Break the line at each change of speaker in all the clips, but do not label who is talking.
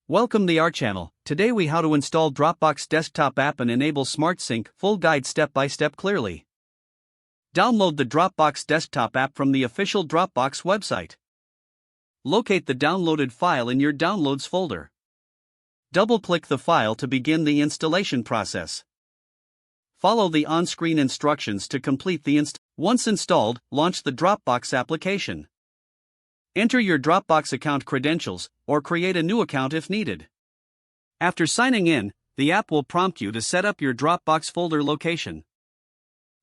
Welcome to our channel. Today we how to install Dropbox desktop app and enable Smart Sync. Full guide step by step clearly. Download the Dropbox desktop app from the official Dropbox website. Locate the downloaded file in your Downloads folder. Double-click the file to begin the installation process. Follow the on-screen instructions to complete the install. Once installed, launch the Dropbox application. Enter your Dropbox account credentials, or create a new account if needed. After signing in, the app will prompt you to set up your Dropbox folder location.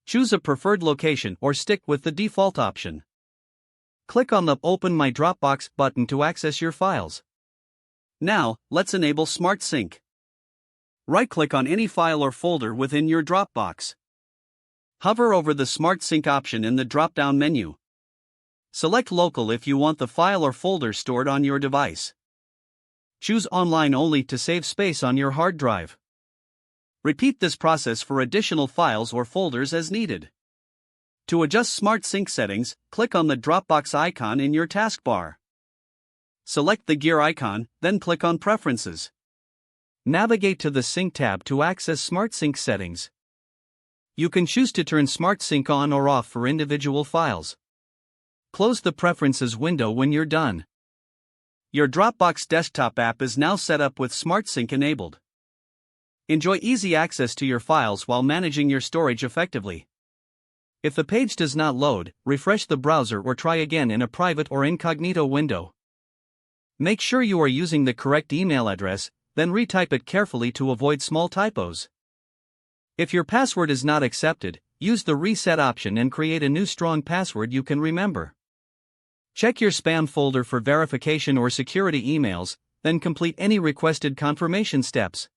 Choose a preferred location or stick with the default option. Click on the Open My Dropbox button to access your files. Now, let's enable Smart Sync. Right-click on any file or folder within your Dropbox. Hover over the Smart Sync option in the drop-down menu. Select Local if you want the file or folder stored on your device. Choose Online Only to save space on your hard drive. Repeat this process for additional files or folders as needed. To adjust Smart Sync settings, click on the Dropbox icon in your taskbar. Select the gear icon, then click on Preferences. Navigate to the Sync tab to access Smart Sync settings. You can choose to turn Smart Sync on or off for individual files. Close the Preferences window when you're done. Your Dropbox desktop app is now set up with Smart Sync enabled. Enjoy easy access to your files while managing your storage effectively. If the page does not load, refresh the browser or try again in a private or incognito window. Make sure you are using the correct email address, then retype it carefully to avoid small typos. If your password is not accepted, use the reset option and create a new strong password you can remember. Check your spam folder for verification or security emails, then complete any requested confirmation steps.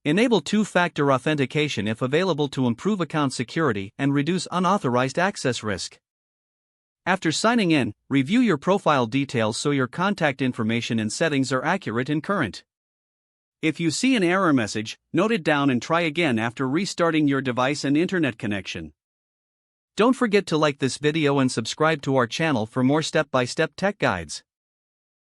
Enable two-factor authentication if available to improve account security and reduce unauthorized access risk. After signing in, review your profile details so your contact information and settings are accurate and current. If you see an error message, note it down and try again after restarting your device and internet connection. Don't forget to like this video and subscribe to our channel for more step-by-step tech guides.